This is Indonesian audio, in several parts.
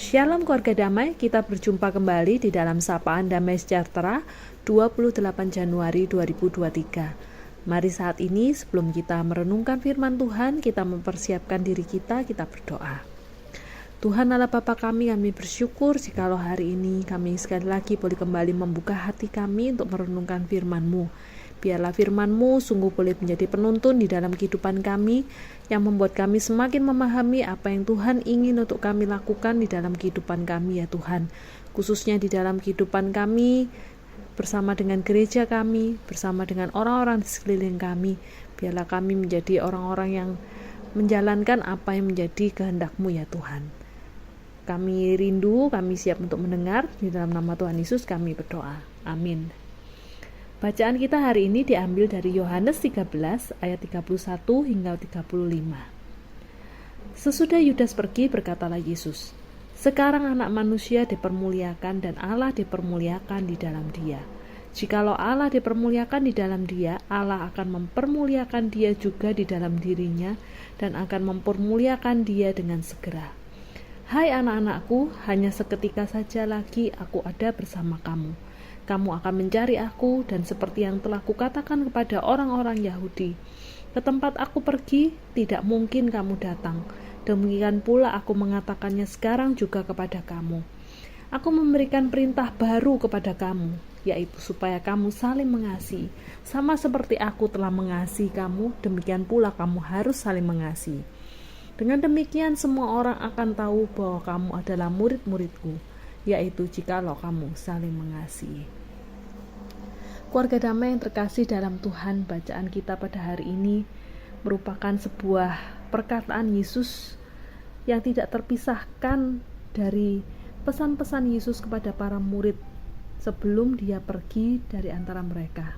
Shalom keluarga damai, kita berjumpa kembali di dalam Sapaan Damai Sejahtera 28 Januari 2023. Mari saat ini sebelum kita merenungkan firman Tuhan, kita mempersiapkan diri kita berdoa. Tuhan Allah Bapa kami bersyukur jikalau hari ini kami sekali lagi boleh kembali membuka hati kami untuk merenungkan firman-Mu. Biarlah firman-Mu sungguh boleh menjadi penuntun di dalam kehidupan kami, yang membuat kami semakin memahami apa yang Tuhan ingin untuk kami lakukan di dalam kehidupan kami ya Tuhan. Khususnya di dalam kehidupan kami, bersama dengan gereja kami, bersama dengan orang-orang di sekeliling kami. Biarlah kami menjadi orang-orang yang menjalankan apa yang menjadi kehendak-Mu ya Tuhan. Kami rindu, kami siap untuk mendengar. Di dalam nama Tuhan Yesus kami berdoa. Amin. Bacaan kita hari ini diambil dari Yohanes 13 ayat 31 hingga 35. Sesudah Yudas pergi, berkatalah Yesus, "Sekarang anak manusia dipermuliakan dan Allah dipermuliakan di dalam dia. Jikalau Allah dipermuliakan di dalam dia, Allah akan mempermuliakan dia juga di dalam dirinya dan akan mempermuliakan dia dengan segera. Hai anak-anakku, hanya seketika saja lagi aku ada bersama kamu. Kamu akan mencari aku, dan seperti yang telah kukatakan kepada orang-orang Yahudi, ke tempat aku pergi, tidak mungkin kamu datang. Demikian pula aku mengatakannya sekarang juga kepada kamu. Aku memberikan perintah baru kepada kamu, yaitu supaya kamu saling mengasihi. Sama seperti aku telah mengasihi kamu, demikian pula kamu harus saling mengasihi. Dengan demikian semua orang akan tahu bahwa kamu adalah murid-muridku, yaitu jikalau kamu saling mengasihi." Keluarga damai yang terkasih dalam Tuhan, bacaan kita pada hari ini merupakan sebuah perkataan Yesus yang tidak terpisahkan dari pesan-pesan Yesus kepada para murid sebelum dia pergi dari antara mereka.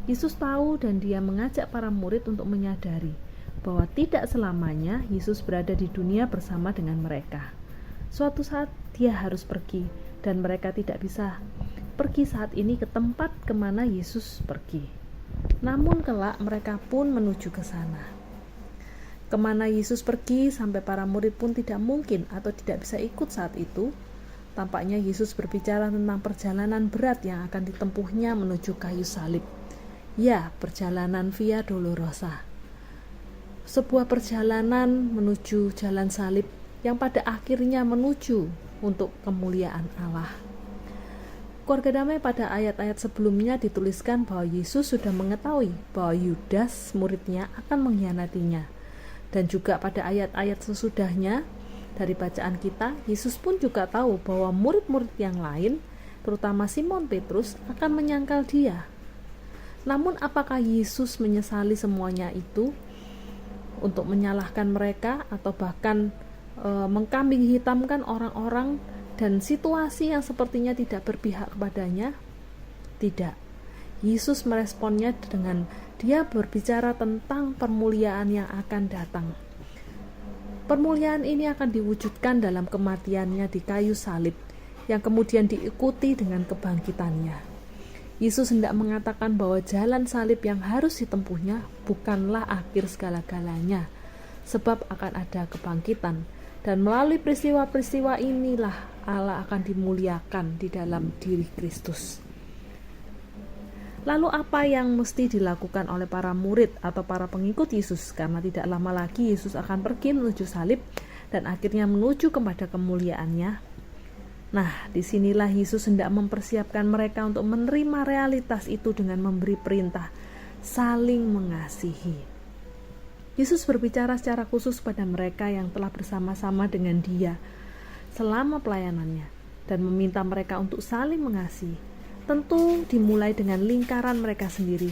Yesus tahu dan dia mengajak para murid untuk menyadari bahwa tidak selamanya Yesus berada di dunia bersama dengan mereka. Suatu saat dia harus pergi, dan mereka tidak bisa pergi saat ini ke tempat kemana Yesus pergi. Namun kelak mereka pun menuju ke sana. Kemana Yesus pergi sampai para murid pun tidak mungkin atau tidak bisa ikut saat itu. Tampaknya Yesus berbicara tentang perjalanan berat yang akan ditempuhnya menuju kayu salib. Ya, perjalanan Via Dolorosa. Sebuah perjalanan menuju jalan salib yang pada akhirnya menuju untuk kemuliaan Allah. Keluarga damai, pada ayat-ayat sebelumnya dituliskan bahwa Yesus sudah mengetahui bahwa Yudas muridnya akan mengkhianatinya. Dan juga pada ayat-ayat sesudahnya dari bacaan kita, Yesus pun juga tahu bahwa murid-murid yang lain, terutama Simon Petrus, akan menyangkal dia. Namun apakah Yesus menyesali semuanya itu untuk menyalahkan mereka atau bahkan mengkambing hitamkan orang-orang dan situasi yang sepertinya tidak berpihak kepadanya? Tidak. Yesus meresponnya dengan dia berbicara tentang permuliaan yang akan datang. Permuliaan ini akan diwujudkan dalam kematiannya di kayu salib, yang kemudian diikuti dengan kebangkitannya. Yesus hendak mengatakan bahwa jalan salib yang harus ditempuhnya bukanlah akhir segala-galanya, sebab akan ada kebangkitan. Dan melalui peristiwa-peristiwa inilah Allah akan dimuliakan di dalam diri Kristus. Lalu apa yang mesti dilakukan oleh para murid atau para pengikut Yesus? Karena tidak lama lagi Yesus akan pergi menuju salib dan akhirnya menuju kepada kemuliaannya. Nah, disinilah Yesus hendak mempersiapkan mereka untuk menerima realitas itu dengan memberi perintah saling mengasihi. Yesus berbicara secara khusus pada mereka yang telah bersama-sama dengan dia selama pelayanannya dan meminta mereka untuk saling mengasihi. Tentu dimulai dengan lingkaran mereka sendiri,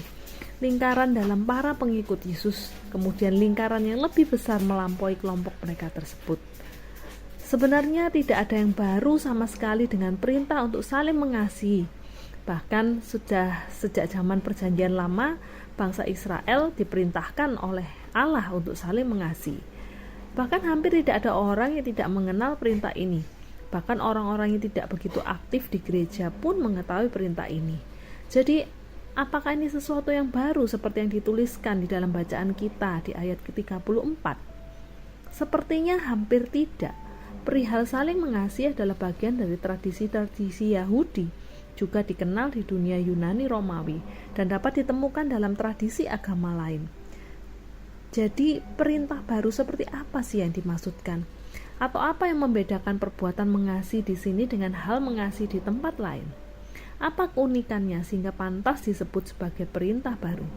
lingkaran dalam para pengikut Yesus, kemudian lingkaran yang lebih besar melampaui kelompok mereka tersebut. Sebenarnya tidak ada yang baru sama sekali dengan perintah untuk saling mengasihi. Bahkan sudah sejak zaman perjanjian lama, bangsa Israel diperintahkan oleh Allah untuk saling mengasihi. Bahkan hampir tidak ada orang yang tidak mengenal perintah ini. Bahkan orang-orang yang tidak begitu aktif di gereja pun mengetahui perintah ini. Jadi, apakah ini sesuatu yang baru seperti yang dituliskan di dalam bacaan kita di ayat ke-34? Sepertinya hampir tidak. Perihal saling mengasihi adalah bagian dari tradisi-tradisi Yahudi, juga dikenal di dunia Yunani Romawi, dan dapat ditemukan dalam tradisi agama lain. Jadi perintah baru seperti apa sih yang dimaksudkan? Atau apa yang membedakan perbuatan mengasihi di sini dengan hal mengasihi di tempat lain? Apa keunikannya sehingga pantas disebut sebagai perintah baru?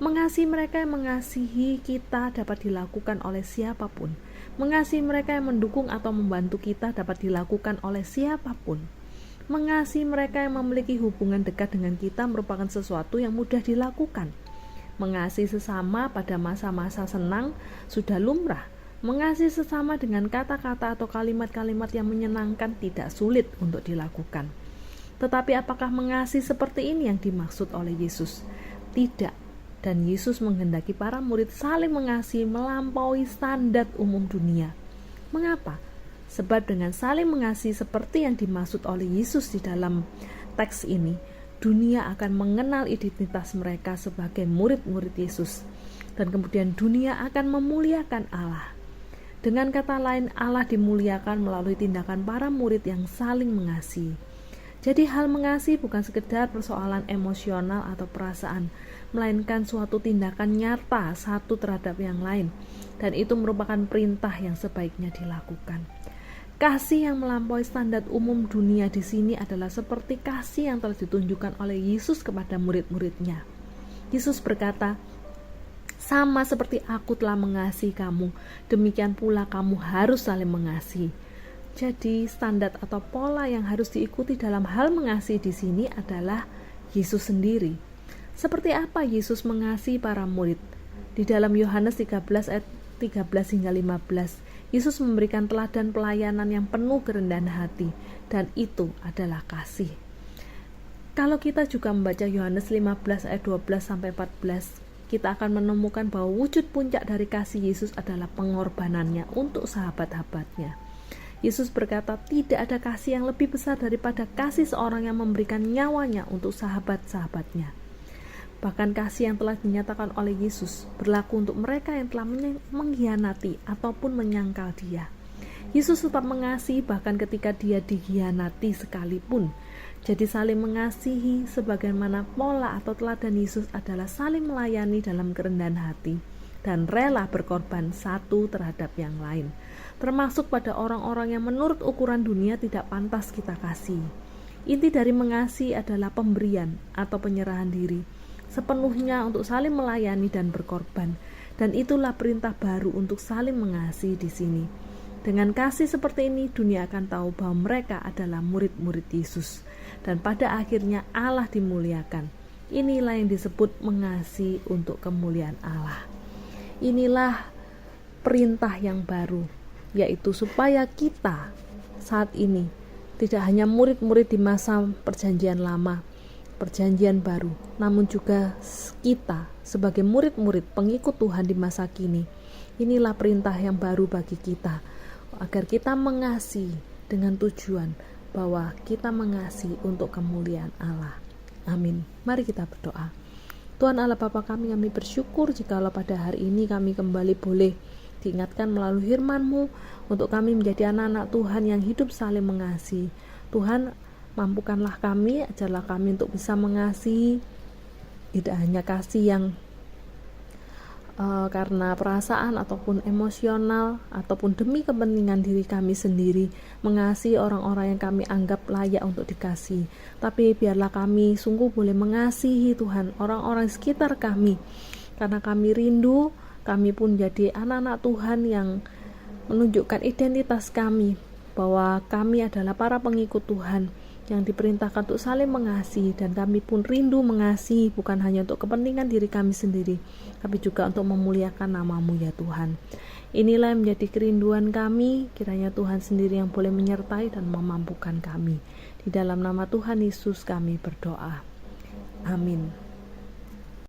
Mengasihi mereka yang mengasihi kita dapat dilakukan oleh siapapun. Mengasihi mereka yang mendukung atau membantu kita dapat dilakukan oleh siapapun. Mengasihi mereka yang memiliki hubungan dekat dengan kita merupakan sesuatu yang mudah dilakukan. Mengasihi sesama pada masa-masa senang sudah lumrah. Mengasihi sesama dengan kata-kata atau kalimat-kalimat yang menyenangkan tidak sulit untuk dilakukan. Tetapi apakah mengasihi seperti ini yang dimaksud oleh Yesus? Tidak. Dan Yesus menghendaki para murid saling mengasihi melampaui standar umum dunia. Mengapa? Sebab dengan saling mengasihi seperti yang dimaksud oleh Yesus di dalam teks ini, dunia akan mengenal identitas mereka sebagai murid-murid Yesus. Dan kemudian dunia akan memuliakan Allah. Dengan kata lain, Allah dimuliakan melalui tindakan para murid yang saling mengasihi. Jadi hal mengasihi bukan sekedar persoalan emosional atau perasaan, melainkan suatu tindakan nyata satu terhadap yang lain, dan itu merupakan perintah yang sebaiknya dilakukan. Kasih yang melampaui standar umum dunia di sini adalah seperti kasih yang telah ditunjukkan oleh Yesus kepada murid-muridnya. Yesus berkata, "Sama seperti aku telah mengasihi kamu, demikian pula kamu harus saling mengasihi." Jadi standar atau pola yang harus diikuti dalam hal mengasihi di sini adalah Yesus sendiri. Seperti apa Yesus mengasihi para murid? Di dalam Yohanes 13 ayat 13 hingga 15, Yesus memberikan teladan pelayanan yang penuh kerendahan hati, dan itu adalah kasih. Kalau kita juga membaca Yohanes 15 ayat 12 sampai 14, kita akan menemukan bahwa wujud puncak dari kasih Yesus adalah pengorbanannya untuk sahabat-sahabatnya. Yesus berkata, tidak ada kasih yang lebih besar daripada kasih seorang yang memberikan nyawanya untuk sahabat-sahabatnya. Bahkan kasih yang telah dinyatakan oleh Yesus berlaku untuk mereka yang telah mengkhianati ataupun menyangkal Dia. Yesus tetap mengasihi bahkan ketika Dia dikhianati sekalipun. Jadi saling mengasihi sebagaimana pola atau teladan Yesus adalah saling melayani dalam kerendahan hati dan rela berkorban satu terhadap yang lain, termasuk pada orang-orang yang menurut ukuran dunia tidak pantas kita kasih. Inti dari mengasihi adalah pemberian atau penyerahan diri sepenuhnya untuk saling melayani dan berkorban, dan itulah perintah baru untuk saling mengasihi di sini. Dengan kasih seperti ini, dunia akan tahu bahwa mereka adalah murid-murid Yesus, dan pada akhirnya Allah dimuliakan. Inilah yang disebut mengasihi untuk kemuliaan Allah. Inilah perintah yang baru, yaitu supaya kita saat ini tidak hanya murid-murid di masa perjanjian lama, perjanjian baru, namun juga kita sebagai murid-murid pengikut Tuhan di masa kini. Inilah perintah yang baru bagi kita, agar kita mengasihi dengan tujuan bahwa kita mengasihi untuk kemuliaan Allah. Amin. Mari kita berdoa. Tuhan Allah Bapa kami bersyukur jikalau pada hari ini kami kembali boleh diingatkan melalui firman-Mu untuk kami menjadi anak-anak Tuhan yang hidup saling mengasihi. Tuhan, mampukanlah kami, ajarlah kami untuk bisa mengasihi, tidak hanya kasih yang karena perasaan ataupun emosional ataupun demi kepentingan diri kami sendiri, mengasihi orang-orang yang kami anggap layak untuk dikasihi, tapi biarlah kami sungguh boleh mengasihi Tuhan orang-orang sekitar kami, karena kami rindu kami pun jadi anak-anak Tuhan yang menunjukkan identitas kami bahwa kami adalah para pengikut Tuhan yang diperintahkan untuk saling mengasihi, dan kami pun rindu mengasihi bukan hanya untuk kepentingan diri kami sendiri, tapi juga untuk memuliakan nama-Mu ya Tuhan. Inilah yang menjadi kerinduan kami, kiranya Tuhan sendiri yang boleh menyertai dan memampukan kami. Di dalam nama Tuhan Yesus kami berdoa. Amin.